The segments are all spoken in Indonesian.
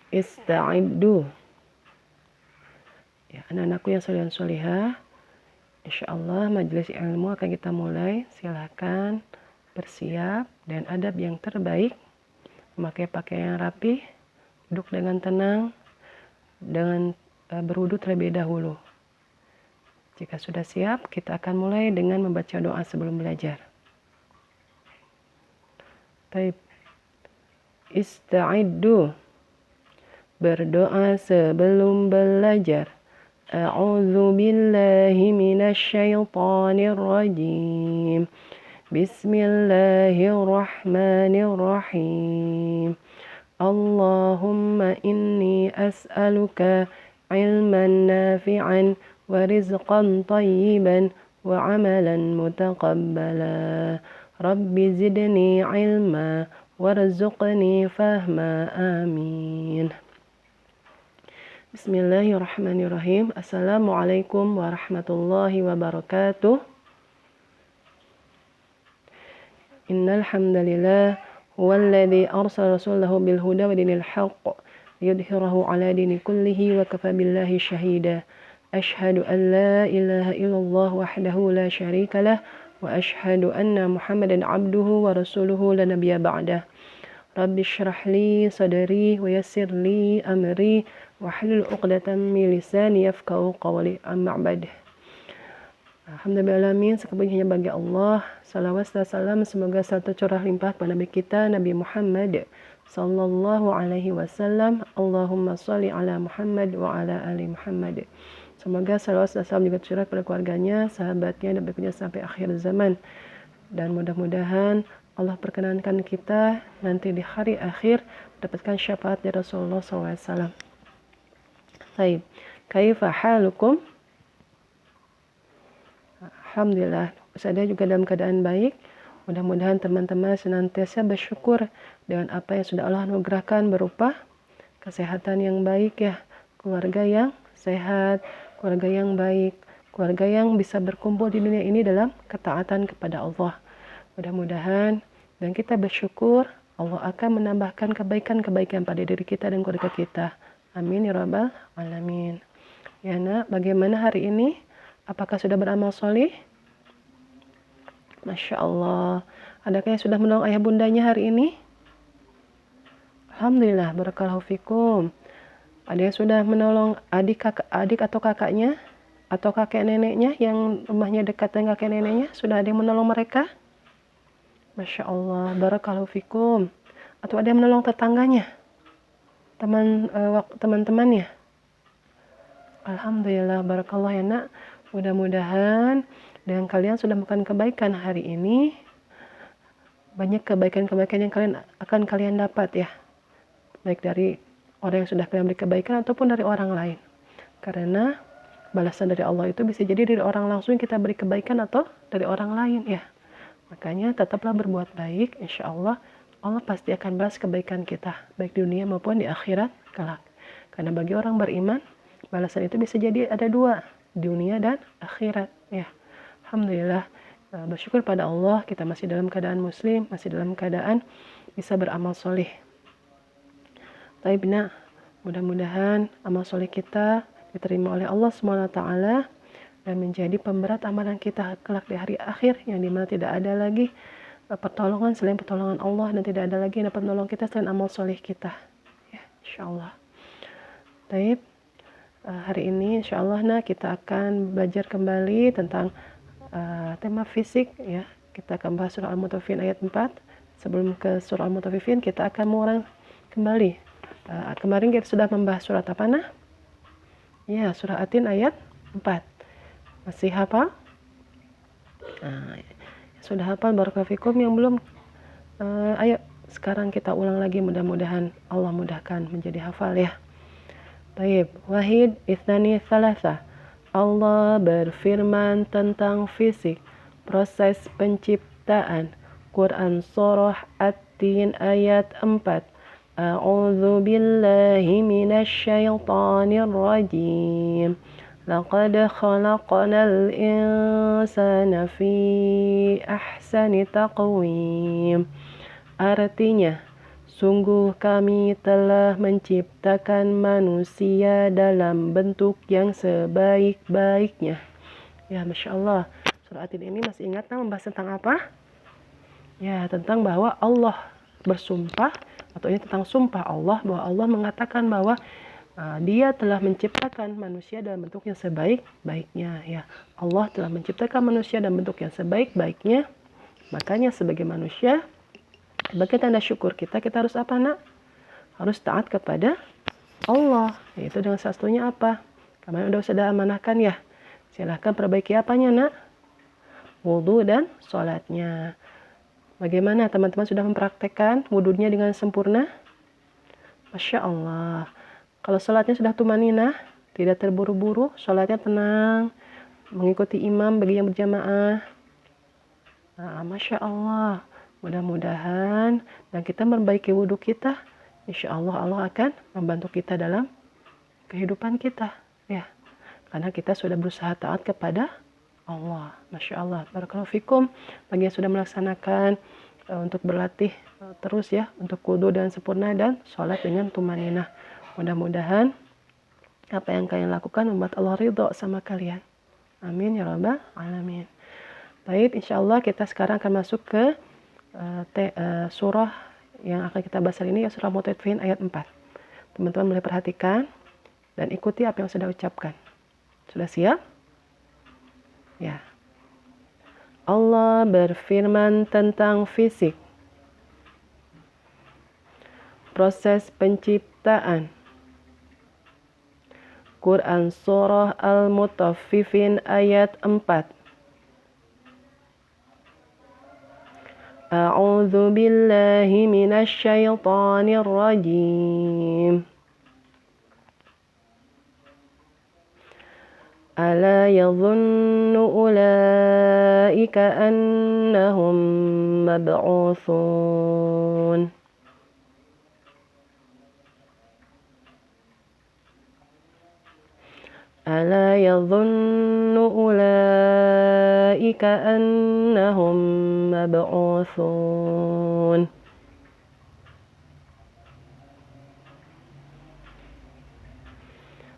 Ista'iddu. Ya, anak-anakku yang soleh dan solihah, insyaallah majelis ilmu akan kita mulai. Silakan bersiap dan adab yang terbaik, memakai pakaian yang rapi, duduk dengan tenang, dengan berwudu terlebih dahulu. Jika sudah siap, kita akan mulai dengan membaca doa sebelum belajar. Baik. Ista'iddu. Berdoa sebelum belajar. A'udzu billahi minasyaitonir rajim. Bismillahirrahmanirrahim. Allahumma inni as'aluka ilman nafi'an wa rizqan tayyiban wa amalan mutaqabbala. Rabbi zidni ilma warzuqni fahma. Amin. Bismillahirrahmanirrahim. Assalamualaikum warahmatullahi wabarakatuh. Innal hamdalillah huwallazi arsala rasulahu bil huda wa dinil haqq liyudhhirahu ala dini kullihi wa kafa billahi shahida. Ashhadu an la ilaha illallah wahdahu la syarika lah wa ashhadu anna Muhammadan abduhu wa rasuluhu la nabiyya ba'dah. Rabbi syrah li sadri wa yassir li amri wahlul 'uqdatam min lisani yafqahu qawli. Amma ba'd. Alhamdulillahirabbil alamin, segala hanya bagi Allah. Salawat dan salam semoga selalu curah limpah pada Nabi kita Nabi Muhammad sallallahu alaihi wasallam. Allahumma shalli ala Muhammad wa ala ali Muhammad. Semoga salawat dan salam juga curah pada keluarganya, sahabatnya dan berikutnya sampai akhir zaman. Dan mudah-mudahan Allah perkenankan kita nanti di hari akhir mendapatkan syafaat dari Rasulullah SAW. Baik, kaifa halukum? Alhamdulillah, saya juga dalam keadaan baik. Mudah-mudahan teman-teman senantiasa bersyukur dengan apa yang sudah Allah anugerahkan berupa kesehatan yang baik ya, keluarga yang sehat, keluarga yang baik, keluarga yang bisa berkumpul di dunia ini dalam ketaatan kepada Allah. Mudah-mudahan dan kita bersyukur Allah akan menambahkan kebaikan-kebaikan pada diri kita dan keluarga kita. Amin ya rabbal alamin. Ya nak, bagaimana hari ini? Apakah sudah beramal soleh? Masya Allah. Adakah yang sudah menolong ayah bundanya hari ini? Alhamdulillah, barakallahu fikum. Ada yang sudah menolong adik atau kakaknya? Atau kakek neneknya yang rumahnya dekat dengan kakek neneknya? Sudah ada yang menolong mereka? Masya Allah, barakallahu fikum. Atau ada yang menolong tetangganya, teman-temannya. Alhamdulillah, barakallah ya nak. Mudah-mudahan dengan kalian sudah melakukan kebaikan hari ini, banyak kebaikan-kebaikan yang kalian dapat ya, baik dari orang yang sudah kalian beri kebaikan ataupun dari orang lain. Karena balasan dari Allah itu bisa jadi dari orang langsung kita beri kebaikan atau dari orang lain ya. Makanya tetaplah berbuat baik, insya Allah Allah pasti akan balas kebaikan kita, baik di dunia maupun di akhirat kelak. Karena bagi orang beriman, balasan itu bisa jadi ada dua, dunia dan akhirat. Ya, alhamdulillah, bersyukur pada Allah kita masih dalam keadaan muslim, masih dalam keadaan bisa beramal soleh. Baik, nah, mudah-mudahan amal soleh kita diterima oleh Allah SWT dan menjadi pemberat amalan kita kelak di hari akhir, yang dimana tidak ada lagi pertolongan selain pertolongan Allah dan tidak ada lagi yang dapat menolong kita selain amal soleh kita ya, insyaallah. Baik, hari ini insyaallah kita akan belajar kembali tentang tema fisik ya. Kita akan bahas surah Al-Mutaffifin ayat 4. Sebelum ke surah Al-Mutaffifin kita akan mengulang kembali. Kemarin kita sudah membahas surat apa nah? Ya, surah Atin ayat 4. Masih hafal? Sudah hafal, barakallahu fikum. Yang belum, ayo sekarang kita ulang lagi, mudah-mudahan Allah mudahkan menjadi hafal ya. Baik, wahid ithnani thalatha. Allah berfirman tentang fisik, proses penciptaan. Quran surah At-Tin ayat 4. A'udzu billahi minasyaitonir rajim. Laqad khalaqnal insana fi ahsani taqwim. Artinya, Sungguh kami telah menciptakan manusia dalam bentuk yang sebaik-baiknya. Ya, Masya Allah. Surah At-Tin ini masih ingat membahas tentang apa? Ya, tentang bahwa Allah bersumpah, atau ini tentang sumpah Allah, bahwa Allah mengatakan bahwa Dia telah menciptakan manusia dalam bentuk yang sebaik-baiknya. Ya, Allah telah menciptakan manusia dalam bentuk yang sebaik-baiknya. Makanya sebagai manusia, sebagai tanda syukur kita harus apa, Nak? Harus taat kepada Allah. Yaitu dengan salah satunya apa? Kemarin sudah amanahkan ya. Silahkan perbaiki apanya, Nak? Wudhu dan sholatnya. Bagaimana teman-teman sudah mempraktekkan wudhunya dengan sempurna? Masya Allah. Kalau sholatnya sudah tumaninah, tidak terburu-buru, sholatnya tenang, mengikuti imam bagi yang berjamaah. Nah, Masya Allah. Mudah-mudahan dan kita memperbaiki wudhu kita, insya Allah Allah akan membantu kita dalam kehidupan kita. Ya, karena kita sudah berusaha taat kepada Allah. Masya Allah. Barakallahu fikum bagi yang sudah melaksanakan untuk berlatih terus ya, untuk wudhu dan sempurna dan sholat dengan tumaninah. Mudah-mudahan apa yang kalian lakukan membuat Allah ridho sama kalian. Amin ya rabbal alamin. Baik, insya Allah kita sekarang akan masuk ke surah yang akan kita bahas hari ini, ya surah Mutaffifin ayat 4. Teman-teman boleh perhatikan dan ikuti apa yang sudah ucapkan. Sudah siap? Ya. Allah berfirman tentang fisik, proses penciptaan. Quran surah Al-Mutaffifin ayat 4. A'udzu billahi minasy syaithanir rajim. Ala yadhunnu ulaika annahum mab'utsun. Ala yadhunnu ulaika annahum mab'utsun.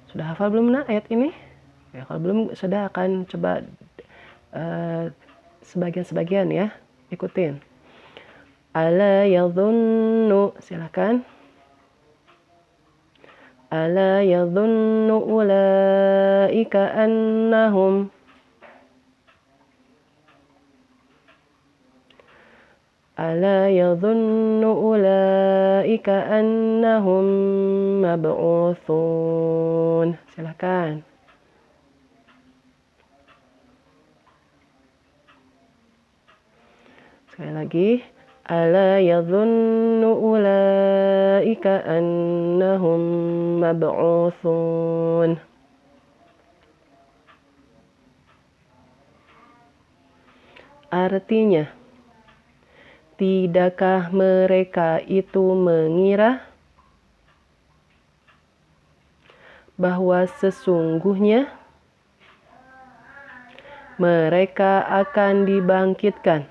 Sudah hafal belum, Nak, ayat ini? Ya, kalau belum sudah akan coba sebagian-sebagian ya, ikutin. Ala yadhunnu, silakan. Ala yadhunnu ulaika annahum. Ala yadhunnu ulaika annahum mab'utsun. Silakan. Sekali lagi. Ala yadhunnu ulaika annahum mab'utsun. Artinya, tidakkah mereka itu mengira bahwa sesungguhnya mereka akan dibangkitkan?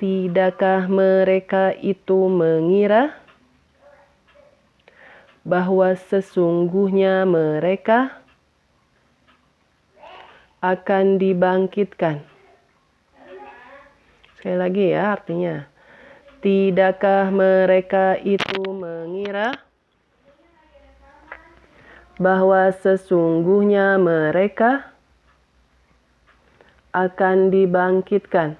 Tidakkah mereka itu mengira bahwa sesungguhnya mereka akan dibangkitkan? Sekali lagi ya artinya. Tidakkah mereka itu mengira bahwa sesungguhnya mereka akan dibangkitkan?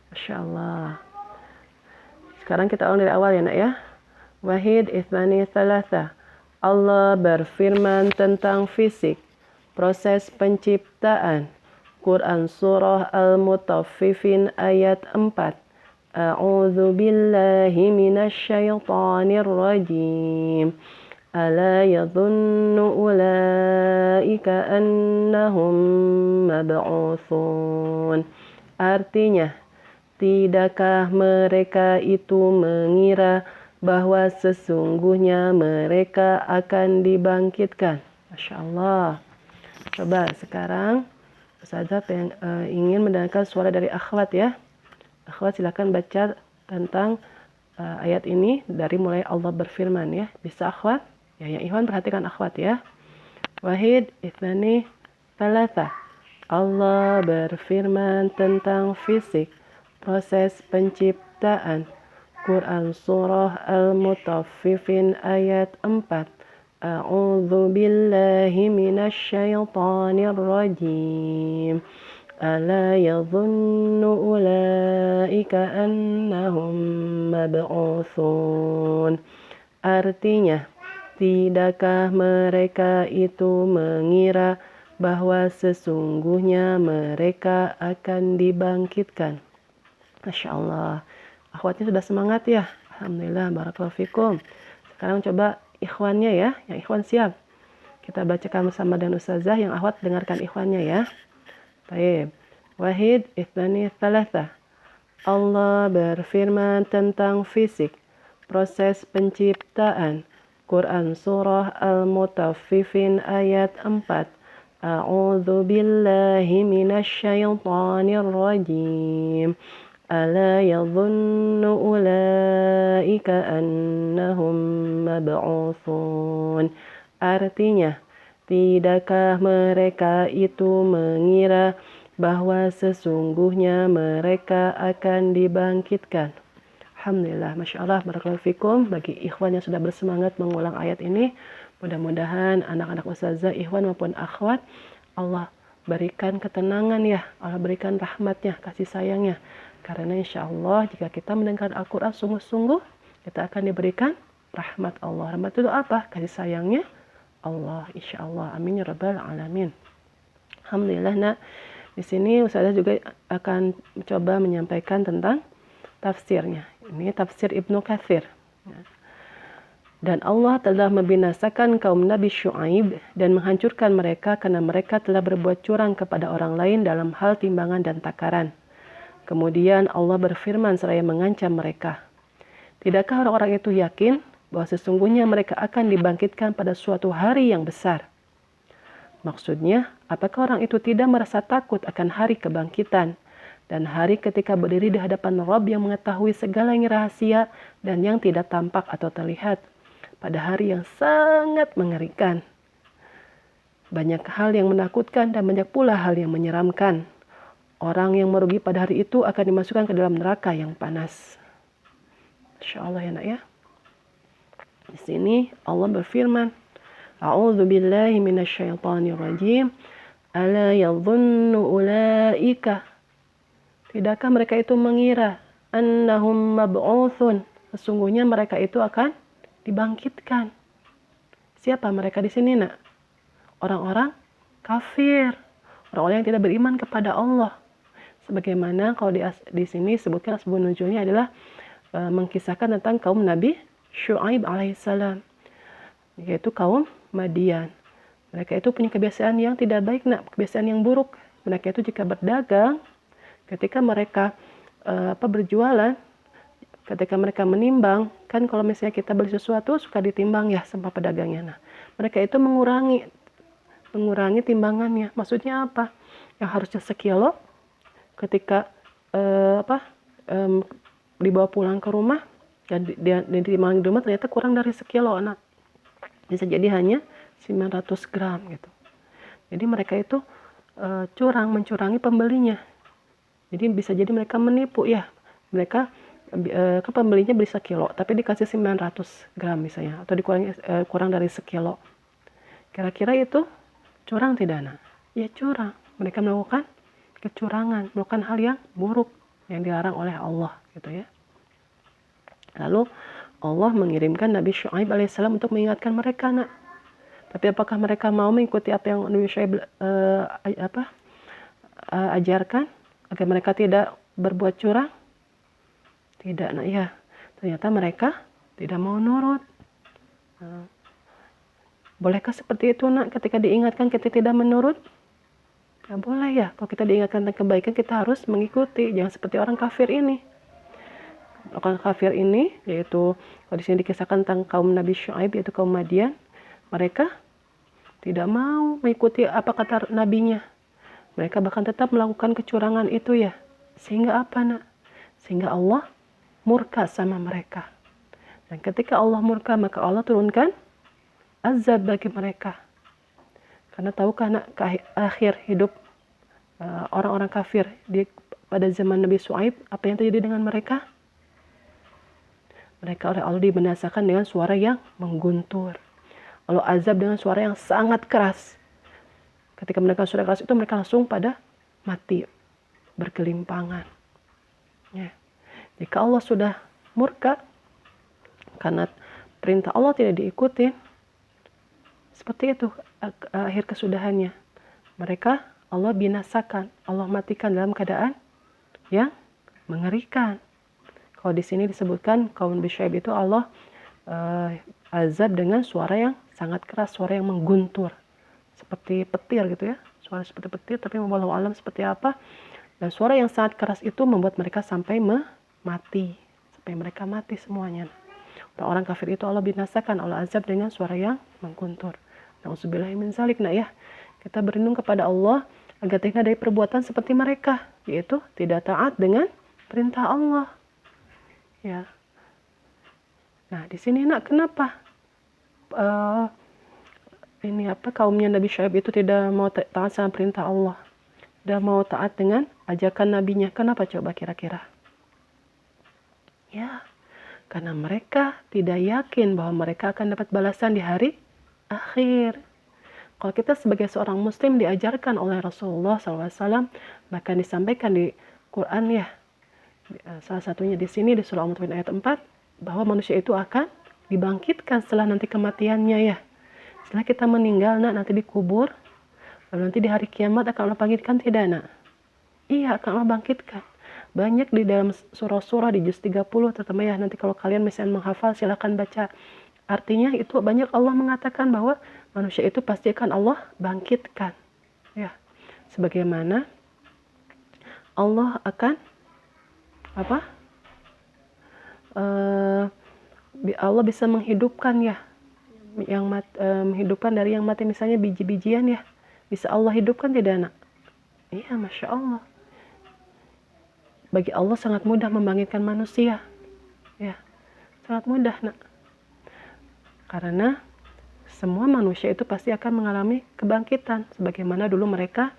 Masya Allah. Sekarang kita ulang dari awal ya, Nak ya. Wahid itsani tsalatsa. Allah berfirman tentang fisik, proses penciptaan. Quran surah Al-Mutaffifin ayat 4. A'udzu billahi minasy syaithanir rajim. Ala yadhunnu ulaika annahum mab'utsun. Artinya, tidakkah mereka itu mengira bahwa sesungguhnya mereka akan dibangkitkan? Masya Allah. Coba sekarang Ustazah ingin mendengarkan suara dari akhwat ya. Akhwat silakan baca tentang ayat ini dari mulai Allah berfirman ya. Bisa akhwat? Ya, yang ikhwan perhatikan akhwat ya. Wahid, ithnani, thalatha. Allah berfirman tentang fisik, proses penciptaan. Quran Surah Al-Mutaffifin ayat 4. A'udzu billahi minasyaitonir rajim. Ala yadhunnu ulaika annahum mab'utsun. Artinya, tidakkah mereka itu mengira bahwa sesungguhnya mereka akan dibangkitkan? Masya Allah. Akhwatnya sudah semangat ya. Alhamdulillah, barakallahu fikum. Sekarang coba ikhwannya ya. Yang ikhwan siap. Kita bacakan bersama dengan ustazah, yang akhwat dengarkan ikhwannya ya. Baik. Wahid, ithnani, thalatha. Allah berfirman tentang fisik, proses penciptaan. Quran Surah Al-Mutaffifin ayat 4. A'udzu billahi minasyaitonir rajim. Ala yadhunnu ulaika annahum mab'utsun. Artinya, tidakkah mereka itu mengira bahwa sesungguhnya mereka akan dibangkitkan? Alhamdulillah, Masya Allah, barakallahu fikum. Bagi ikhwan yang sudah bersemangat mengulang ayat ini, mudah-mudahan anak-anak ustazah, ikhwan maupun akhwat, Allah berikan ketenangan ya, Allah berikan rahmatnya, kasih sayangnya. Karena insya Allah jika kita mendengar Al-Quran sungguh-sungguh, kita akan diberikan rahmat Allah. Rahmat itu apa? Kasih sayangnya Allah, insya Allah. Amin ya rabbal alamin. Alhamdulillah. Nah, di sini Ustazah juga akan mencoba menyampaikan tentang tafsirnya. Ini tafsir Ibnu Katsir. Dan Allah telah membinasakan kaum Nabi Syuaib dan menghancurkan mereka karena mereka telah berbuat curang kepada orang lain dalam hal timbangan dan takaran. Kemudian Allah berfirman seraya mengancam mereka. Tidakkah orang-orang itu yakin bahwa sesungguhnya mereka akan dibangkitkan pada suatu hari yang besar? Maksudnya, apakah orang itu tidak merasa takut akan hari kebangkitan dan hari ketika berdiri di hadapan Rabb yang mengetahui segala yang rahasia dan yang tidak tampak atau terlihat, pada hari yang sangat mengerikan? Banyak hal yang menakutkan dan banyak pula hal yang menyeramkan. Orang yang merugi pada hari itu akan dimasukkan ke dalam neraka yang panas. Insya Allah ya nak ya. Di sini Allah berfirman, A'udzu billahi minasyaitonir rajim. Ala yadhunnu ulaika. Tidakkah mereka itu mengira annahum mab'utsun, sesungguhnya mereka itu akan dibangkitkan. Siapa mereka di sini nak? Orang-orang kafir, orang-orang yang tidak beriman kepada Allah. Sebagaimana kalau di sini sebutkan asbab nuzulnya adalah mengkisahkan tentang kaum Nabi Syuaib alaihissalam, yaitu kaum Madian. Mereka itu punya kebiasaan yang tidak baik nak, kebiasaan yang buruk. Mereka itu jika berdagang, ketika mereka berjualan, ketika mereka menimbang, kan kalau misalnya kita beli sesuatu suka ditimbang ya sama pedagangnya. Nah, mereka itu mengurangi timbangannya. Maksudnya apa? Yang harusnya sekilo, ketika dibawa pulang ke rumah dan ditimbang di rumah ternyata kurang dari sekilo anak. Bisa jadi hanya 900 gram gitu. Jadi mereka itu mencurangi pembelinya. Jadi bisa jadi mereka menipu ya. Mereka ke pembelinya beli sekilo tapi dikasih 900 gram misalnya, atau dikurangi kurang dari sekilo. Kira-kira itu curang tidak nak? Ya curang. Mereka melakukan kecurangan, melakukan hal yang buruk yang dilarang oleh Allah gitu ya. Lalu Allah mengirimkan Nabi Syuaib alaihissalam untuk mengingatkan mereka nak. Tapi apakah mereka mau mengikuti apa yang Nabi Syuaib ajarkan agar mereka tidak berbuat curang? Tidak nak ya. Ternyata mereka tidak mau nurut. Bolehkah seperti itu nak, ketika diingatkan kita tidak menurut? Nggak boleh ya. Kalau kita diingatkan tentang kebaikan kita harus mengikuti. Jangan seperti orang kafir ini. Orang kafir ini yaitu kalau di sini dikisahkan tentang kaum Nabi Syuaib yaitu kaum Madian, mereka tidak mau mengikuti apa kata nabinya. Mereka bahkan tetap melakukan kecurangan itu ya. Sehingga apa nak? sehingga Allah murka sama mereka. Dan ketika Allah murka, maka Allah turunkan azab bagi mereka. Karena tahukah nak, ke akhir hidup orang-orang kafir pada zaman Nabi Shu'aib, apa yang terjadi dengan mereka? Mereka oleh Allah dibinasakan dengan suara yang mengguntur. Allah azab dengan suara yang sangat keras. Ketika mereka suara keras itu, mereka langsung pada mati, bergelimpangan. Ya. Jika Allah sudah murka karena perintah Allah tidak diikuti, seperti itu akhir kesudahannya. Mereka Allah binasakan, Allah matikan dalam keadaan yang mengerikan. Kalau di sini disebutkan kaum Nabi Syuaib itu Allah azab dengan suara yang sangat keras, suara yang mengguntur, seperti petir gitu ya, suara seperti petir, tapi wallahu alam seperti apa. Dan suara yang sangat keras itu membuat mereka sampai mati, sampai mereka mati semuanya. Orang-orang kafir itu Allah binasakan, Allah azab dengan suara yang mengguntur. Nauzubillahi min zalik. Nah ya, kita berlindung kepada Allah agar terhindar dari perbuatan seperti mereka, yaitu tidak taat dengan perintah Allah. Ya. Nah, di sini nak, kenapa kaumnya Nabi Syuaib itu tidak mau taat sama perintah Allah, tidak mau taat dengan ajakan nabinya? Kenapa coba kira-kira? Ya, karena mereka tidak yakin bahwa mereka akan dapat balasan di hari akhir. Kalau kita sebagai seorang muslim diajarkan oleh Rasulullah SAW, bahkan disampaikan di Quran ya, salah satunya di sini di surah Al-Mutaffifin ayat 4, bahwa manusia itu akan dibangkitkan setelah nanti kematiannya ya. Setelah kita meninggal nanti dikubur, lalu nanti di hari kiamat akan Allah bangkitkan, tidak nak? Iya, akan Allah bangkitkan. Banyak di dalam surah-surah di juz 30 terutama ya, nanti kalau kalian misalnya menghafal silahkan baca. Artinya itu banyak Allah mengatakan bahwa manusia itu pasti akan Allah bangkitkan. Ya. Sebagaimana Allah akan Allah bisa menghidupkan ya, yang menghidupkan dari yang mati, misalnya biji-bijian ya, bisa Allah hidupkan, tidak nak? Iya, Masya Allah. Bagi Allah sangat mudah membangkitkan manusia. Ya, sangat mudah nak. Karena semua manusia itu pasti akan mengalami kebangkitan. Sebagaimana dulu mereka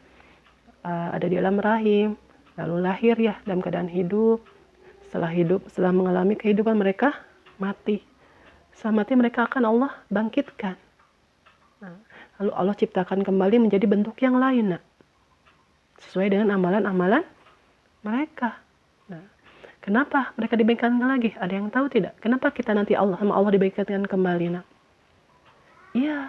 ada di alam rahim, lalu lahir ya dalam keadaan hidup. Setelah mengalami kehidupan mereka mati. Setelah mati mereka akan Allah bangkitkan. Nah, lalu Allah ciptakan kembali menjadi bentuk yang lain nak, sesuai dengan amalan-amalan mereka. Nah, kenapa mereka dibangkitkan lagi? Ada yang tahu tidak? Kenapa kita nanti Allah dibangkitkan kembali nak? Iya,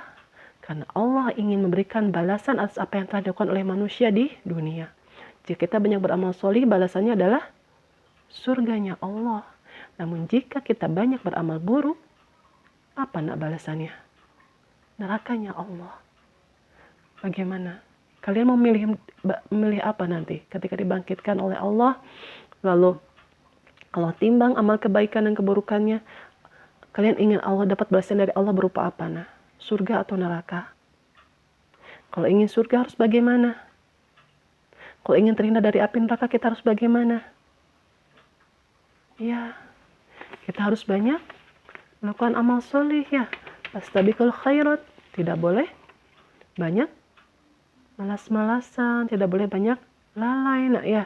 karena Allah ingin memberikan balasan atas apa yang telah dilakukan oleh manusia di dunia. Jika kita banyak beramal solih, balasannya adalah surganya Allah. Namun jika kita banyak beramal buruk, apa nak balasannya? Nerakanya Allah. Bagaimana? Kalian mau memilih apa nanti ketika dibangkitkan oleh Allah? Lalu Allah timbang amal kebaikan dan keburukannya. Kalian ingin Allah dapat balasan dari Allah berupa apa nak? Surga atau neraka? Kalau ingin surga harus bagaimana? Kalau ingin terhindar dari api neraka, kita harus bagaimana? Ya, kita harus banyak melakukan amal soleh ya. Fastabiqul khairat. Tidak boleh banyak malas-malasan, tidak boleh banyak lalai nak ya.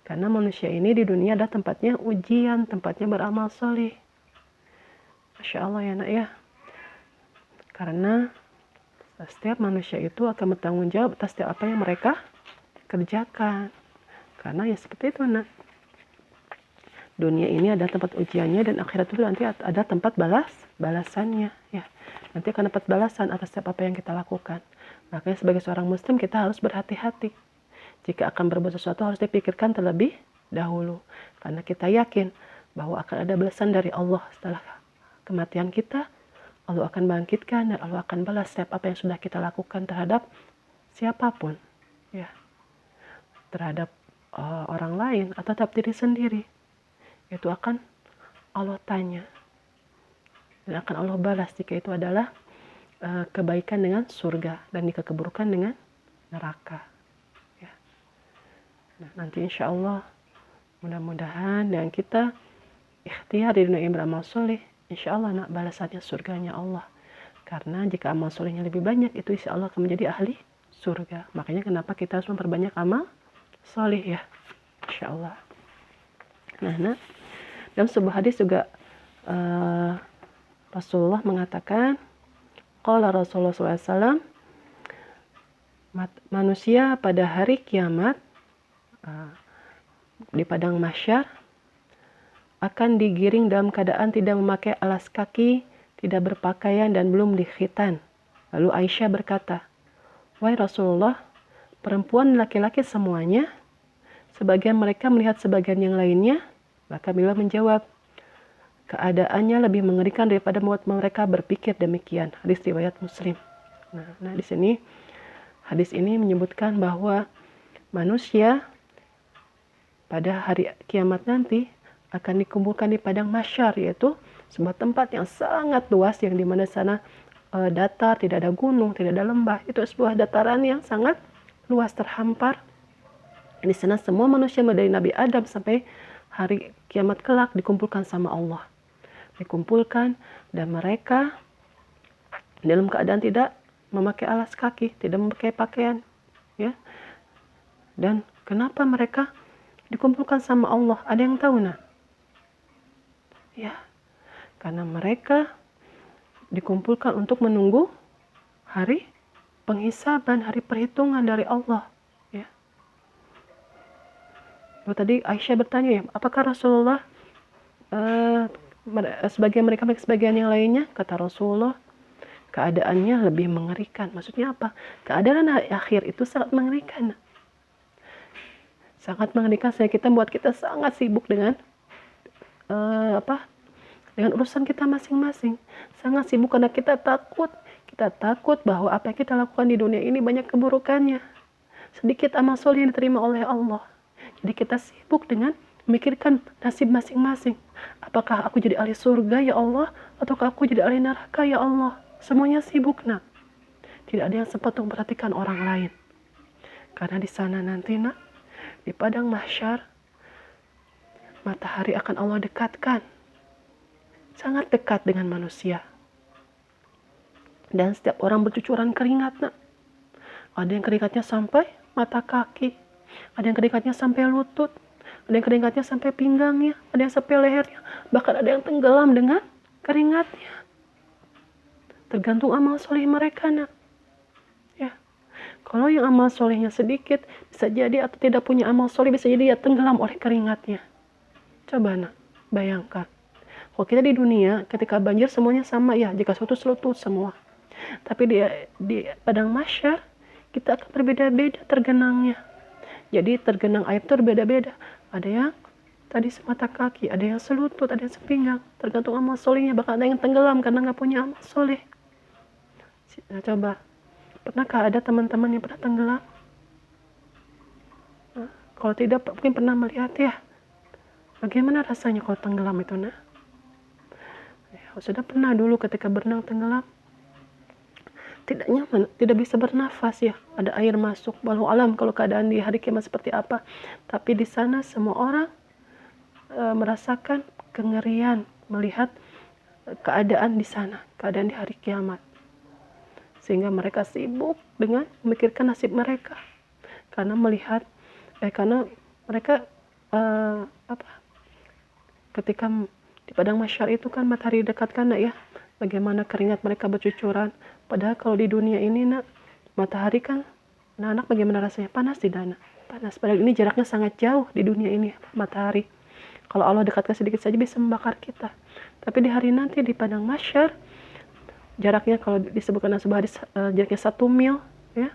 Karena manusia ini di dunia ada tempatnya ujian, tempatnya beramal soleh. Masya Allah ya nak ya. Karena setiap manusia itu akan bertanggung jawab atas setiap apa yang mereka kerjakan. Karena ya seperti itu nak. Dunia ini ada tempat ujiannya, dan akhirat itu nanti ada tempat balasannya ya. Nanti akan dapat balasan atas setiap apa yang kita lakukan. Makanya sebagai seorang muslim kita harus berhati-hati. Jika akan berbuat sesuatu harus dipikirkan terlebih dahulu. Karena kita yakin bahwa akan ada balasan dari Allah setelah kematian kita. Allah akan bangkitkan dan Allah akan balas setiap apa yang sudah kita lakukan terhadap siapapun ya. Terhadap orang lain atau terhadap diri sendiri. Itu akan Allah tanya. Dan akan Allah balas jika itu adalah kebaikan dengan surga dan jika keburukan dengan neraka. Ya. Nah, nanti insya Allah Mudah-mudahan dengan kita ikhtiar di dunia ini beramal soleh, insya Allah nak balasannya surganya Allah. Karena jika amal solehnya lebih banyak, itu insya Allah akan menjadi ahli surga. Makanya kenapa kita harus memperbanyak amal soleh ya, insya Allah. Nah, dalam sebuah hadis juga Rasulullah mengatakan, qala Rasulullah SAW, manusia pada hari kiamat di padang mahsyar akan digiring dalam keadaan tidak memakai alas kaki, tidak berpakaian dan belum dikhitan. Lalu Aisyah berkata, "Wahai Rasulullah, perempuan laki-laki semuanya?" Sebagian mereka melihat sebagian yang lainnya. Maka Mila menjawab, keadaannya lebih mengerikan daripada membuat mereka berpikir demikian. Hadis riwayat Muslim. Nah, di sini hadis ini menyebutkan bahwa manusia pada hari kiamat nanti akan dikumpulkan di padang mahsyar, yaitu sebuah tempat yang sangat luas yang dimana sana datar, tidak ada gunung, tidak ada lembah. Itu sebuah dataran yang sangat luas, terhampar. Di sana semua manusia dari Nabi Adam sampai hari kiamat kelak dikumpulkan sama Allah. Dikumpulkan dan mereka dalam keadaan tidak memakai alas kaki, tidak memakai pakaian, ya. Dan kenapa mereka dikumpulkan sama Allah? Ada yang tahu nak? Ya, karena mereka dikumpulkan untuk menunggu hari penghisaban, hari perhitungan dari Allah. Ya. Tadi Aisyah bertanya, ya, apakah Rasulullah sebagian mereka sebagian yang lainnya? Kata Rasulullah, keadaannya lebih mengerikan. Maksudnya apa? Keadaan akhir itu sangat mengerikan. Sangat mengerikan, sehingga kita buat kita sangat sibuk dengan dengan urusan kita masing-masing. Sangat sibuk karena kita takut bahwa apa yang kita lakukan di dunia ini banyak keburukannya. Sedikit amal soleh yang diterima oleh Allah. Jadi kita sibuk dengan memikirkan nasib masing-masing. Apakah aku jadi ahli surga ya Allah, ataukah aku jadi ahli neraka ya Allah? Semuanya sibuk nak. Tidak ada yang sempat untuk memperhatikan orang lain. Karena di sana nanti nak, di padang mahsyar, matahari akan Allah dekatkan. Sangat dekat dengan manusia. Dan setiap orang bercucuran keringat nak. Ada yang keringatnya sampai mata kaki. Ada yang keringatnya sampai lutut. Ada yang keringatnya sampai pinggangnya. Ada yang sampai lehernya. Bahkan ada yang tenggelam dengan keringatnya. Tergantung amal soleh mereka nak. Ya. Kalau yang amal solehnya sedikit, bisa jadi atau tidak punya amal soleh, bisa jadi dia tenggelam oleh keringatnya. Coba nak, bayangkan. Kalau kita di dunia, ketika banjir semuanya sama ya, jika suatu selutut semua. Tapi di padang mahsyar, kita akan berbeda-beda tergenangnya. Jadi tergenang air itu berbeda-beda. Ada yang tadi semata kaki, ada yang selutut, ada yang sepinggang. Tergantung amal solehnya, bahkan ada yang tenggelam karena nggak punya amal soleh. Nah, coba, pernahkah ada teman-teman yang pernah tenggelam? Nah, kalau tidak, mungkin pernah melihat ya. Bagaimana rasanya kalau tenggelam itu, nah? Ya, sudah pernah dulu ketika berenang tenggelam? Tidak nyaman, tidak bisa bernafas ya. Ada air masuk, walau alam kalau keadaan di hari kiamat seperti apa. Tapi di sana semua orang merasakan kengerian melihat keadaan di sana, keadaan di hari kiamat. Sehingga mereka sibuk dengan memikirkan nasib mereka. Karena mereka ketika di padang mahsyar itu kan matahari dekatkan nak ya. Bagaimana keringat mereka bercucuran. Padahal kalau di dunia ini nak, matahari kan, anak bagaimana rasanya? Panas tidak nak? Panas. Padahal ini jaraknya sangat jauh di dunia ini, matahari. Kalau Allah dekatkan sedikit saja bisa membakar kita. Tapi di hari nanti di padang mahsyar, jaraknya kalau disebutkan dalam sebuah hadis, jaraknya 1 mil, ya,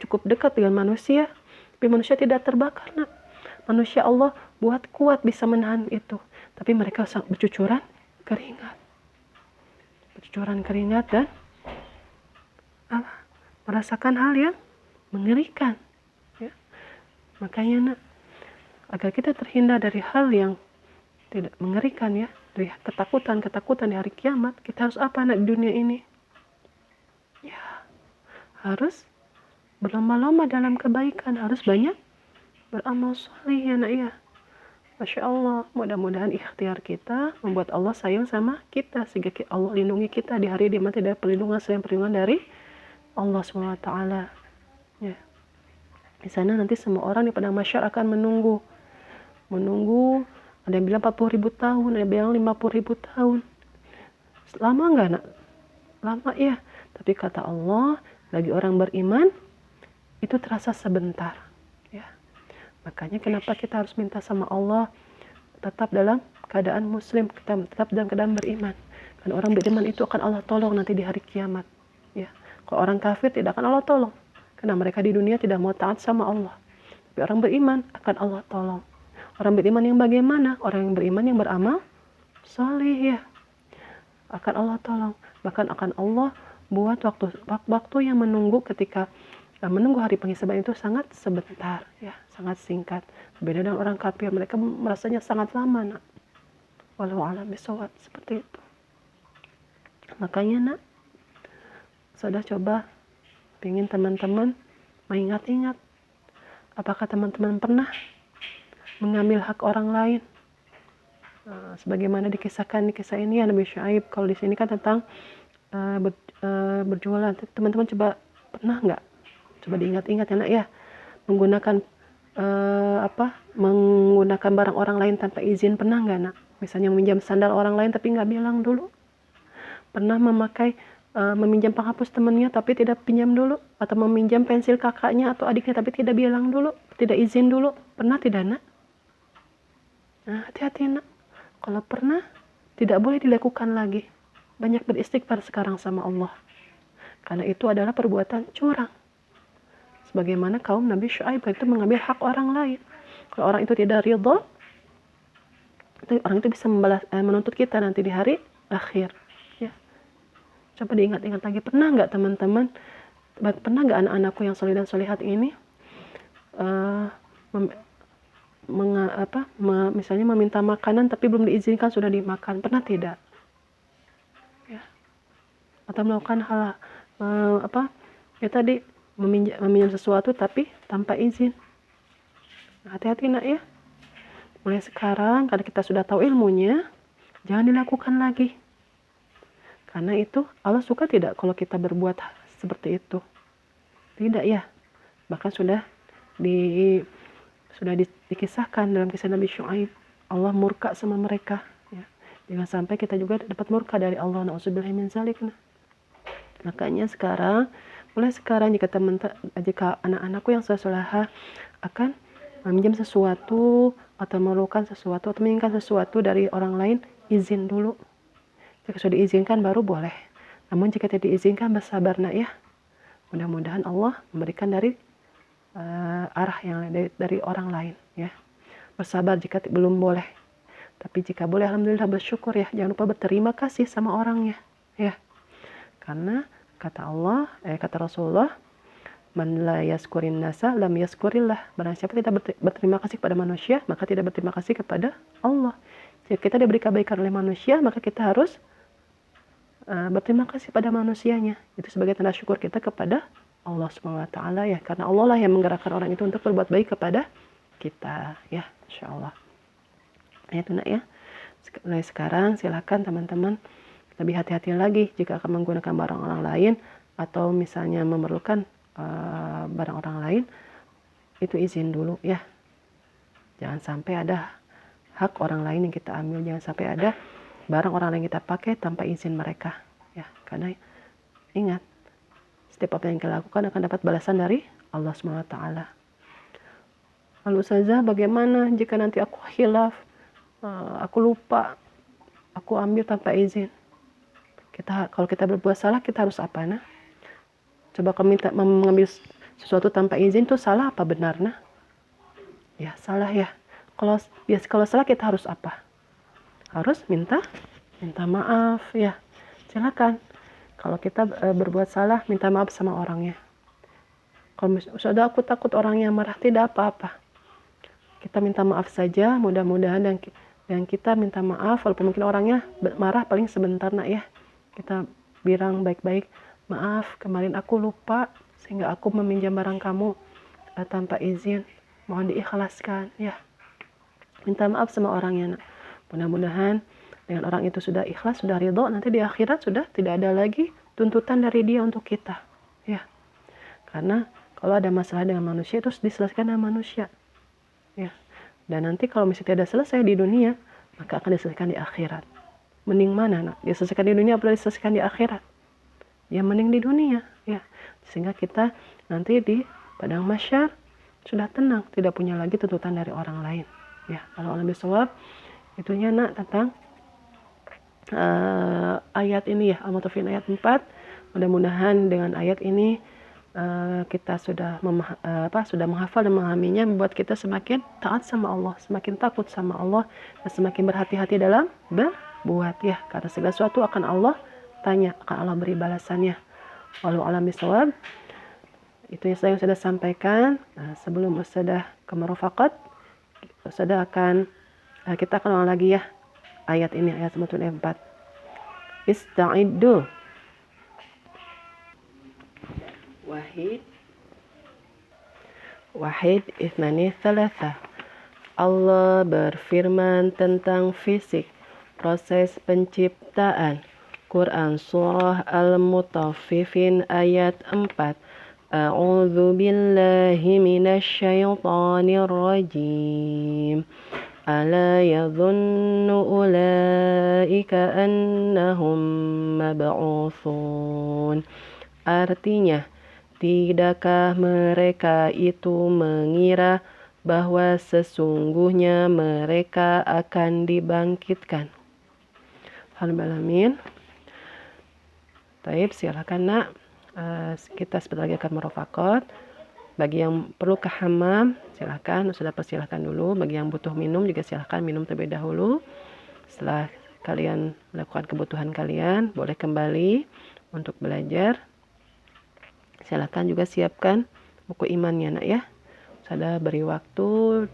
cukup dekat dengan manusia. Tapi manusia tidak terbakar nak. Manusia Allah buat kuat bisa menahan itu. Tapi mereka bercucuran keringat dan merasakan hal yang mengerikan ya. Makanya nak, agar kita terhindar dari hal yang tidak mengerikan ya, dari ketakutan di hari kiamat, kita harus apa nak di dunia ini? Ya, harus berlomba-lomba dalam kebaikan, harus banyak beramal soleh ya nak ya. Masya Allah, mudah-mudahan ikhtiar kita membuat Allah sayang sama kita sehingga Allah lindungi kita di hari dimana tidak ada perlindungan selain perlindungan dari Allah SWT ya. Di sana nanti semua orang di padang mahsyar akan menunggu, ada yang bilang 40.000 tahun, ada yang bilang 50.000 tahun. Lama nggak nak? Lama ya, tapi kata Allah bagi orang beriman itu terasa sebentar ya. Makanya kenapa kita harus minta sama Allah tetap dalam keadaan muslim, kita tetap dalam keadaan beriman. Karena orang beriman itu akan Allah tolong nanti di hari kiamat ya. Kalau orang kafir tidak akan Allah tolong karena mereka di dunia tidak mau taat sama Allah. Tapi orang beriman akan Allah tolong. Orang beriman yang bagaimana? Orang yang beriman yang beramal soleh ya, akan Allah tolong. Bahkan akan Allah buat waktu yang menunggu ketika menunggu hari penghisaban itu sangat sebentar ya, sangat singkat. Beda dengan orang kafir, mereka merasanya sangat lama nak. Walau alam bisawab, seperti itu. Makanya nak, sudah coba ingin teman-teman mengingat-ingat, apakah teman-teman pernah mengambil hak orang lain? Sebagaimana dikisahkan di kisah ini ya Nabi Syuaib. Kalau di sini kan tentang berjualan. Teman-teman coba pernah nggak? Coba diingat-ingat ya nak ya, menggunakan menggunakan barang orang lain tanpa izin, pernah nggak nak? Misalnya meminjam sandal orang lain tapi nggak bilang dulu. Pernah meminjam penghapus temannya tapi tidak pinjam dulu, atau meminjam pensil kakaknya atau adiknya tapi tidak bilang dulu, tidak izin dulu. Pernah tidak nak? Nah, hati-hati nak. Kalau pernah, tidak boleh dilakukan lagi. Banyak beristighfar sekarang sama Allah. Karena itu adalah perbuatan curang. Sebagaimana kaum Nabi Syuaib itu mengambil hak orang lain. Kalau orang itu tidak ridha, orang itu bisa menuntut kita nanti di hari akhir. Ya. Coba diingat-ingat lagi. Pernah nggak teman-teman? Pernah nggak anak-anakku yang soleh dan solehat ini misalnya meminta makanan tapi belum diizinkan sudah dimakan? Pernah tidak? Ya. Atau melakukan hal tadi meminjam sesuatu tapi tanpa izin. Hati-hati nak ya. Mulai sekarang karena kita sudah tahu ilmunya, jangan dilakukan lagi. Karena itu Allah suka tidak kalau kita berbuat seperti itu? Tidak ya. Bahkan sudah dikisahkan dalam kisah Nabi Syuaib, Allah murka sama mereka ya. Jangan sampai kita juga dapat murka dari Allah. Na'udzubillah min dzalik. Makanya mulai sekarang jika anak-anakku yang solehah akan meminjam sesuatu atau memerlukan sesuatu atau menginginkan sesuatu dari orang lain, izin dulu. Jika sudah diizinkan baru boleh. Namun jika tidak diizinkan, bersabar nak ya. Mudah-mudahan Allah memberikan dari arah yang dari orang lain ya. Bersabar jika belum boleh. Tapi jika boleh, alhamdulillah bersyukur ya. Jangan lupa berterima kasih sama orangnya ya. Karena kata Rasulullah, man la yaskurin nasa lam yaskurillah. Barang siapa tidak berterima kasih kepada manusia, maka tidak berterima kasih kepada Allah. Jika kita diberi kebaikan oleh manusia, maka kita harus berterima kasih pada manusianya. Itu sebagai tanda syukur kita kepada Allah SWT ya. Karena Allah lah yang menggerakkan orang itu untuk berbuat baik kepada kita ya, insyaallah. Itu nak ya. Mulai sekarang silakan teman-teman lebih hati-hati lagi jika akan menggunakan barang orang lain atau misalnya memerlukan barang orang lain, itu izin dulu ya. Jangan sampai ada hak orang lain yang kita ambil, jangan sampai ada barang orang lain kita pakai tanpa izin mereka ya. Karena ingat, setiap apa yang kita lakukan akan dapat balasan dari Allah SWT. Lalu Ustazah, bagaimana jika nanti aku khilaf, aku lupa, aku ambil tanpa izin? Kalau kita berbuat salah, kita harus apa nah? Coba kalau mengambil sesuatu tanpa izin itu salah apa benar nah? Ya salah ya. Kalau salah kita harus apa? Harus minta maaf ya. Silakan. Kalau kita berbuat salah, minta maaf sama orangnya. Kalau sudah aku takut orangnya marah, tidak apa-apa. Kita minta maaf saja, mudah-mudahan dan kita minta maaf walaupun mungkin orangnya marah paling sebentar nak ya. Kita bilang baik-baik, maaf kemarin aku lupa sehingga aku meminjam barang kamu tanpa izin. mohon diikhlaskan ya. Minta maaf sama orangnya nak. Mudah-mudahan dengan orang itu sudah ikhlas, sudah ridho, nanti di akhirat sudah tidak ada lagi tuntutan dari dia untuk kita ya. Karena kalau ada masalah dengan manusia itu diselesaikan dengan manusia ya. Dan nanti kalau misalnya tidak selesai di dunia, maka akan diselesaikan di akhirat. Mending mana nak? Diselesaikan di dunia atau diselesaikan di akhirat? Ya mending di dunia ya. Sehingga kita nanti di padang mahsyar sudah tenang, tidak punya lagi tuntutan dari orang lain ya. Kalau alam bisawab itunya nak tentang ayat ini ya, Al-Mutaffifin ayat 4. Mudah-mudahan dengan ayat ini kita sudah menghafal dan memahaminya, membuat kita semakin taat sama Allah, semakin takut sama Allah, dan semakin berhati-hati dalam berbuat ya. Karena segala sesuatu akan Allah tanya, akan Allah beri balasannya. Walau alam bisawab. Itu yang saya sudah sampaikan. Sebelum Ustadzah ke murafaqat, Ustadzah kita akan ulang lagi ya ayat ini, ayat 4. Ista'iddu. Wahid ithnani thalatha. Allah berfirman tentang fisik, proses penciptaan. Quran surah Al-Mutaffifin ayat 4. A'udzu billahi minasyaitonir rajim. Ala yadhunnu ulaika annahum mab'utsun. Artinya, tidakkah mereka itu mengira bahwa sesungguhnya mereka akan dibangkitkan? Alhamdulillah. Baik, silakan nak. Kita sebentar lagi akan merofakot. Bagi yang perlu ke hammam, silakan, sudah persilahkan dulu. Bagi yang butuh minum juga silakan minum terlebih dahulu. Setelah kalian melakukan kebutuhan kalian, boleh kembali untuk belajar. Silakan juga siapkan buku imannya nak ya. Saya beri waktu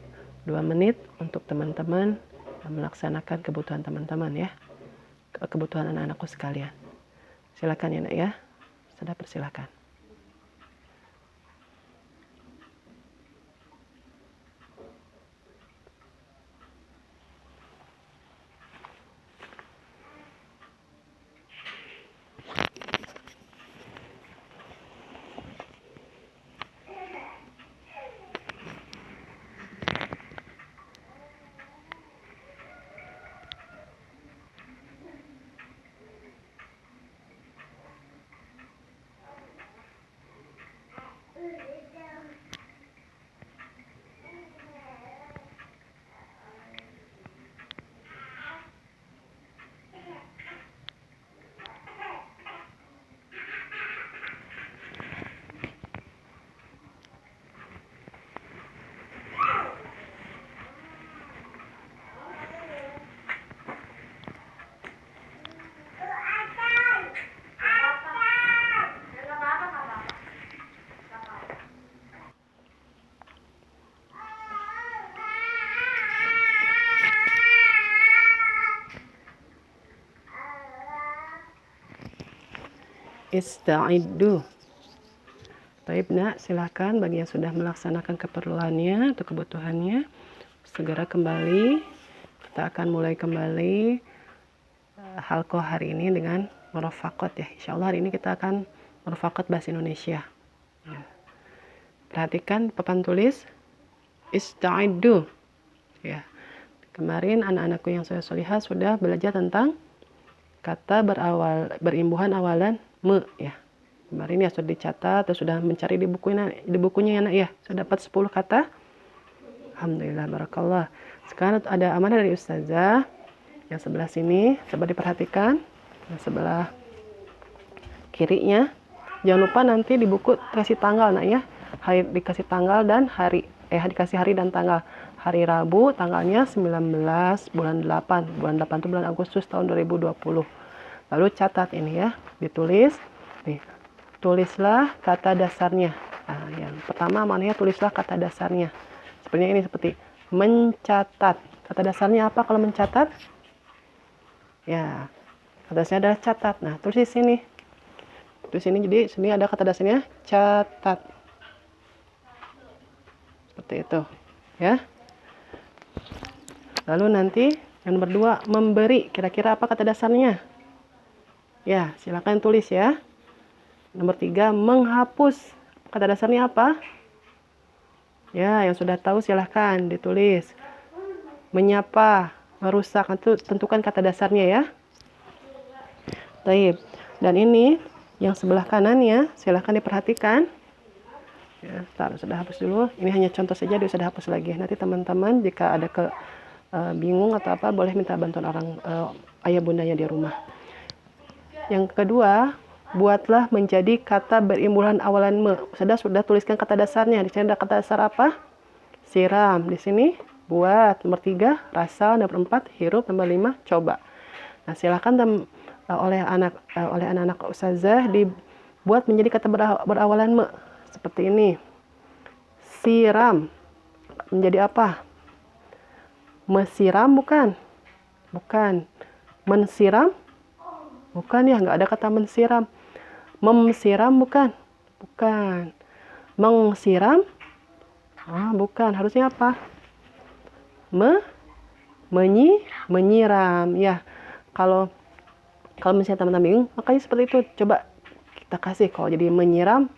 2 menit untuk teman-teman melaksanakan kebutuhan teman-teman ya, kebutuhan anak-anakku sekalian. Silakan ya nak ya. Sudah persilakan. Ista'iddu. Baik nak, silakan bagi yang sudah melaksanakan keperluannya atau kebutuhannya, segera kembali. Kita akan mulai kembali halqah hari ini dengan murafaqat ya. Insyaallah hari ini kita akan murafaqat bahasa Indonesia. Perhatikan papan tulis ista'iddu. Ya. Kemarin anak-anakku yang saya solihah sudah belajar tentang kata berimbuhan awalan me ya. Kemarin ya sudah dicatat atau sudah mencari di bukunya ya nak ya. Sudah dapat 10 kata. Alhamdulillah, barakallah. Sekarang ada amanah dari ustazah yang sebelah sini, coba diperhatikan. Yang sebelah kirinya. Jangan lupa nanti di buku dikasih tanggal nak ya. Dikasih tanggal dan hari. Dikasih hari dan tanggal. Hari Rabu tanggalnya 19 bulan 8. Bulan 8 itu bulan Agustus tahun 2020. Lalu catat ini ya, ditulis. Nih, tulislah kata dasarnya. Nah, yang pertama maknanya tulislah kata dasarnya. Sepertinya ini seperti mencatat. Kata dasarnya apa kalau mencatat? Ya, kata dasarnya adalah catat. Nah, tulis di sini. Tulis sini, jadi sini ada kata dasarnya catat. Seperti itu. ya. Lalu nanti yang nomor 2, memberi. Kira-kira apa kata dasarnya? Ya, silakan tulis ya. Nomor 3, menghapus. Kata dasarnya apa? Ya, yang sudah tahu silahkan ditulis. Menyapa, merusak, tentukan kata dasarnya ya. Baik. Dan ini yang sebelah kanannya silahkan diperhatikan. Ya, sudah hapus dulu. Ini hanya contoh saja, dia sudah hapus lagi. Nanti teman-teman jika ada bingung atau apa, boleh minta bantuan orang ayah bundanya di rumah. Yang kedua, buatlah menjadi kata berimbulan awalan me. Sudah tuliskan kata dasarnya. Di sini ada kata dasar apa? Siram. Di sini buat. Nomor 3, rasa. Nomor 4, hirup. Nomor 5, coba. Nah, silakan oleh anak-anak ustazah dibuat menjadi kata berawalan me. Seperti ini. Siram. Menjadi apa? Mesiram bukan? Bukan. Mensiram? Bukan ya, nggak ada kata mensiram. Memsiram bukan? Bukan. Mengsiram? Bukan. Harusnya apa? Menyiram. Ya, kalau misalnya teman-teman bingung, makanya seperti itu. Coba kita kasih. Kalau jadi menyiram,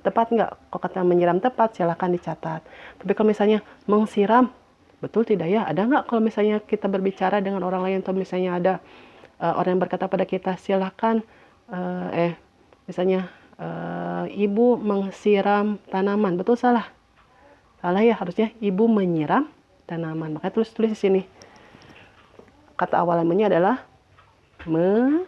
tepat nggak? Kalau kata menyiram tepat, silakan dicatat. Tapi kalau misalnya mengsiram, betul tidak ya? Ada nggak kalau misalnya kita berbicara dengan orang lain atau misalnya ada orang yang berkata pada kita, silakan misalnya ibu mengsiram tanaman, betul salah? Salah ya, harusnya ibu menyiram tanaman. Makanya tulis di sini. Kata awalannya adalah menyiram.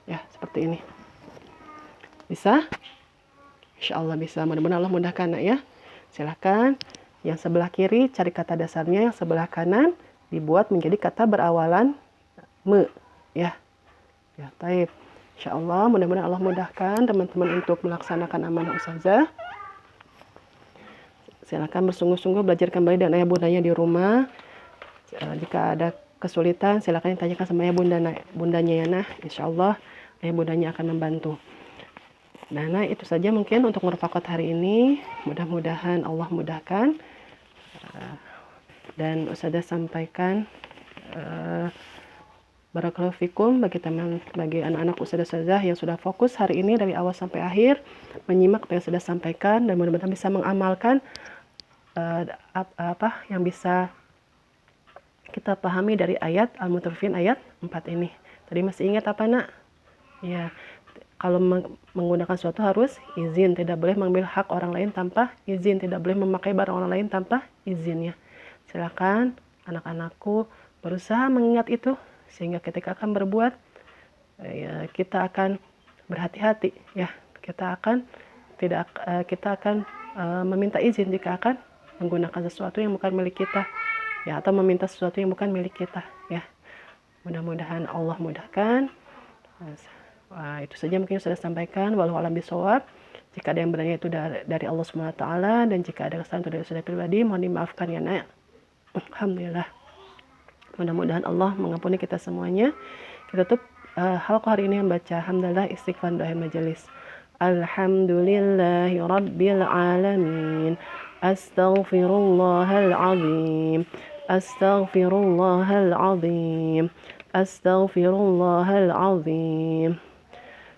Ya, seperti ini. Bisa? Insya Allah bisa. Mudah-mudahan Allah mudahkan nak ya. Silahkan. Yang sebelah kiri cari kata dasarnya, yang sebelah kanan dibuat menjadi kata berawalan me. Ya. Ya, taib. Insya Allah mudah-mudahan Allah mudahkan teman-teman untuk melaksanakan amanah ustazah. Silahkan bersungguh-sungguh belajar kembali dengan ayah bundanya di rumah. Jika ada kesulitan silahkan ditanyakan sama ayah bundanya ya nah. Insya Allah ayah bundanya akan membantu. Nah, itu saja mungkin untuk murafaqat hari ini. Mudah-mudahan Allah mudahkan. Dan ustazah sampaikan barakallahu fikum bagi anak-anak ustazah yang sudah fokus hari ini dari awal sampai akhir menyimak apa yang sudah sampaikan, dan mudah-mudahan bisa mengamalkan apa yang bisa kita pahami dari ayat Al-Mutaffifin ayat 4 ini. Tadi masih ingat apa nak? Ya, kalau menggunakan sesuatu harus izin, tidak boleh mengambil hak orang lain tanpa izin, tidak boleh memakai barang orang lain tanpa izinnya. Silakan anak-anakku berusaha mengingat itu sehingga ketika akan berbuat ya, kita akan berhati-hati ya. Kita akan meminta izin jika akan menggunakan sesuatu yang bukan milik kita ya, atau meminta sesuatu yang bukan milik kita ya. Mudah-mudahan Allah mudahkan. Wah, itu saja mungkin sudah sampaikan. Wallahu a'lam bishawab. Jika ada yang bertanya itu dari Allah Subhanahu wa taala, dan jika ada kesalahan itu dari saya pribadi, mohon dimaafkan ya nak. Alhamdulillah. Mudah-mudahan Allah mengampuni kita semuanya. Kita tutup halaqah hari ini membaca hamdalah istighfar doa majelis. Alhamdulillahi rabbil alamin. Astaghfirullahal azim. Astaghfirullahal azim. Astaghfirullahal azim.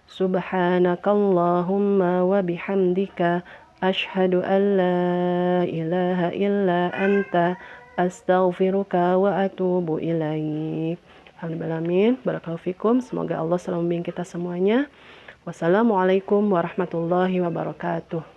Subhanakallahumma wa bihamdika ashhadu an la ilaha illa anta astaghfiruka wa atubu ilaik. Alhamdulillah. Barakallahu fikum. Semoga Allah selalu membimbing kita semuanya. Wassalamualaikum warahmatullahi wabarakatuh.